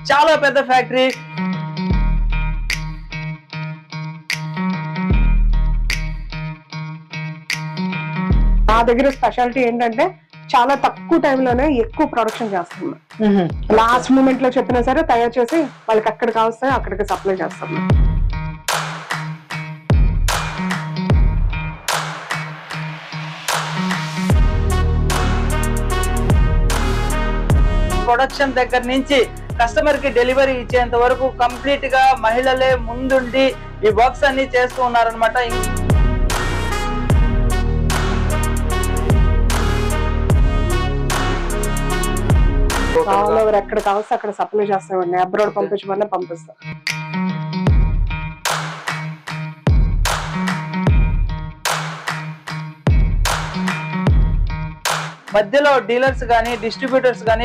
చాలా పెద్ద ఫ్యాక్టరీ. నా దగ్గర స్పెషాలిటీ ఏంటంటే చాలా తక్కువ టైంలోనే ఎక్కువ ప్రొడక్షన్ చేస్తున్నాం. లాస్ట్ మూమెంట్ లో చెప్పినా సరే తయారు చేసి వాళ్ళకి ఎక్కడ కావస్తాయో అక్కడికి సప్లై చేస్తాం. ప్రొడక్షన్ దగ్గర నుంచి కస్టమర్ కి డెలివరీ ఇచ్చేంత వరకు కంప్లీట్ గా మహిళలే ముందుండి ఈ వర్క్స్ అన్ని చేస్తూ ఉన్నారనమాట. ఆల్ ఓవర్ ఎక్కడ కావస్తే అక్కడ సప్లై చేస్తామండి. అబ్రాడ్ పంపించమన్నా పంపిస్తాం. మధ్యలో డీలర్స్ గానీ డిస్ట్రిబ్యూటర్స్ గానీ